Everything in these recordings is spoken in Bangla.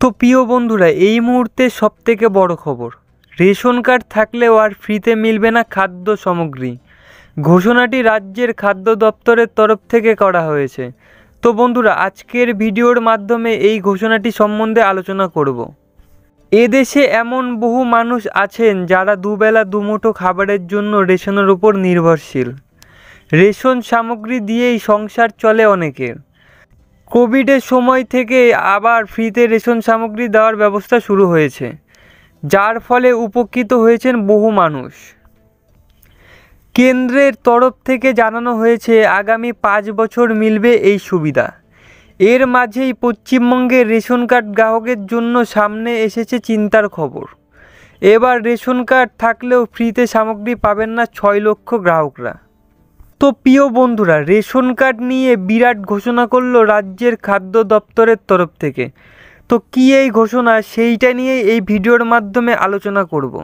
তো প্রিয় বন্ধুরা, এই মুহূর্তে সবথেকে বড় খবর, রেশন কার্ড থাকলেও আর ফ্রিতে মিলবে না খাদ্য সামগ্রী। ঘোষণাটি রাজ্যের খাদ্য দপ্তরের তরফ থেকে করা হয়েছে। তো বন্ধুরা, আজকের ভিডিওর মাধ্যমে এই ঘোষণাটি সম্বন্ধে আলোচনা করব। এদেশে এমন বহু মানুষ আছেন যারা দুবেলা দুমুঠো খাবারের জন্য রেশনের উপর নির্ভরশীল। রেশন সামগ্রী দিয়েই সংসার চলে অনেকের। কোভিডের সময় থেকে আবার ফ্রিতে রেশন সামগ্রী দেওয়ার ব্যবস্থা শুরু হয়েছে, যার ফলে উপকৃত হয়েছেন বহু মানুষ। কেন্দ্রের তরফ থেকে জানানো হয়েছে আগামী 5 বছর মিলবে এই সুবিধা। এর মাঝেই পশ্চিমবঙ্গের রেশন কার্ড গ্রাহকের জন্য সামনে এসেছে চিন্তার খবর। এবার রেশন কার্ড থাকলেও ফ্রিতে সামগ্রী পাবেন না 6 লক্ষ গ্রাহকরা। তো প্রিয় বন্ধুরা, রেশন কার্ড নিয়ে বিরাট ঘোষণা করলো রাজ্যের খাদ্য দপ্তরের তরফ থেকে। তো কী এই ঘোষণা, সেইটা নিয়েই এই ভিডিওর মাধ্যমে আলোচনা করব।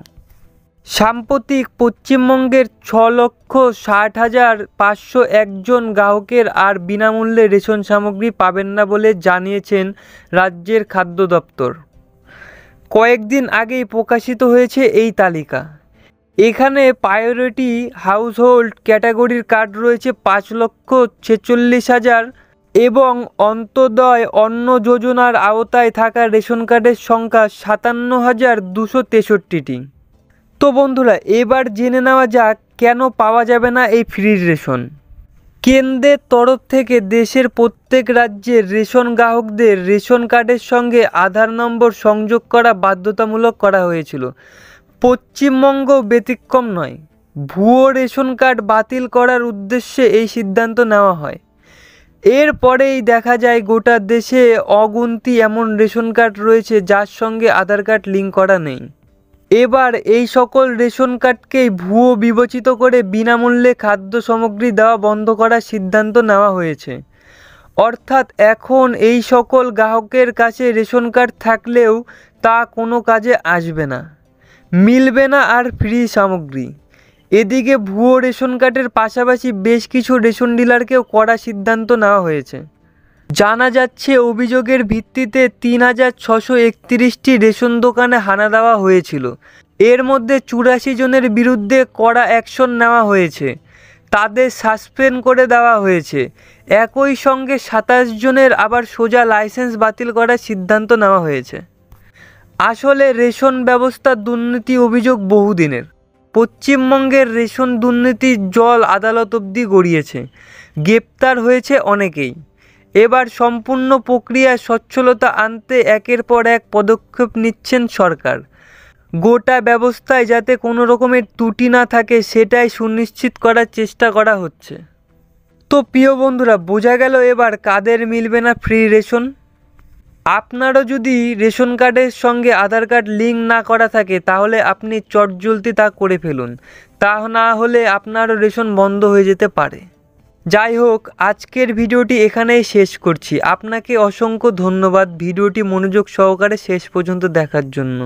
সাম্প্রতিক পশ্চিমবঙ্গের 6,60,501 জন গ্রাহকের আর বিনামূল্যে রেশন সামগ্রী পাবেন না বলে জানিয়েছেন রাজ্যের খাদ্য দপ্তর। কয়েকদিন আগেই প্রকাশিত হয়েছে এই তালিকা। এখানে প্রায়োরিটি হাউসহোল্ড ক্যাটাগরির কার্ড রয়েছে 5,46,000 এবং অন্তোদয় অন্ন যোজনার আওতায় থাকা রেশন কার্ডের সংখ্যা 57,263টি। তো বন্ধুরা, এবার জেনে নেওয়া যাক কেন পাওয়া যাবে না এই ফ্রি রেশন। কেন্দ্রের তরফ থেকে দেশের প্রত্যেক রাজ্যের রেশন গ্রাহকদের রেশন কার্ডের সঙ্গে আধার নম্বর সংযোগ করা বাধ্যতামূলক করা হয়েছিল। পশ্চিমবঙ্গ ব্যতিক্রম নয়। ভুয়ো রেশন কার্ড বাতিল করার উদ্দেশ্যে এই সিদ্ধান্ত নেওয়া হয়। এরপরেই দেখা যায় গোটা দেশে অগুন্তি এমন রেশন কার্ড রয়েছে যার সঙ্গে আধার কার্ড লিঙ্ক করা নেই। এবার এই সকল রেশন কার্ডকেই ভুয়ো বিবেচিত করে বিনামূল্যে খাদ্য সামগ্রী দেওয়া বন্ধ করার সিদ্ধান্ত নেওয়া হয়েছে। অর্থাৎ এখন এই সকল গ্রাহকের কাছে রেশন কার্ড থাকলেও তা কোনো কাজে আসবে না, মিলবে না আর ফ্রি সামগ্রী। এদিকে ভুয়ো রেশন কার্ডের পাশাপাশি বেশ কিছু রেশন ডিলারকেও কড়া সিদ্ধান্ত নেওয়া হয়েছে। জানা যাচ্ছে অভিযোগের ভিত্তিতে 3,631টি রেশন দোকানে হানা দেওয়া হয়েছিল। এর মধ্যে 84 জনের বিরুদ্ধে কড়া অ্যাকশন নেওয়া হয়েছে, তাদের সাসপেন্ড করে দেওয়া হয়েছে। একই সঙ্গে 27 জনের আবার সোজা লাইসেন্স বাতিল করার সিদ্ধান্ত নেওয়া হয়েছে। আসলে রেশন ব্যবস্থার দুর্নীতি অভিযোগ বহুদিনের। পশ্চিমবঙ্গের রেশন দুর্নীতির জল আদালত অবধি গড়িয়েছে, গ্রেপ্তার হয়েছে অনেকেই। এবার সম্পূর্ণ প্রক্রিয়ায় স্বচ্ছলতা আনতে একের পর এক পদক্ষেপ নিচ্ছেন সরকার। গোটা ব্যবস্থায় যাতে কোনো রকমের ত্রুটি না থাকে সেটাই সুনিশ্চিত করার চেষ্টা করা হচ্ছে। তো প্রিয় বন্ধুরা, বোঝা গেল এবার কাদের মিলবে না ফ্রি রেশন। আপনারও যদি রেশন কার্ডের সঙ্গে আধার কার্ড লিঙ্ক না করা থাকে তাহলে আপনি চটজলদি তা করে ফেলুন, তা না হলে আপনারও রেশন বন্ধ হয়ে যেতে পারে। যাই হোক, আজকের ভিডিওটি এখানেই শেষ করছি। আপনাকে অসংখ্য ধন্যবাদ ভিডিওটি মনোযোগ সহকারে শেষ পর্যন্ত দেখার জন্য।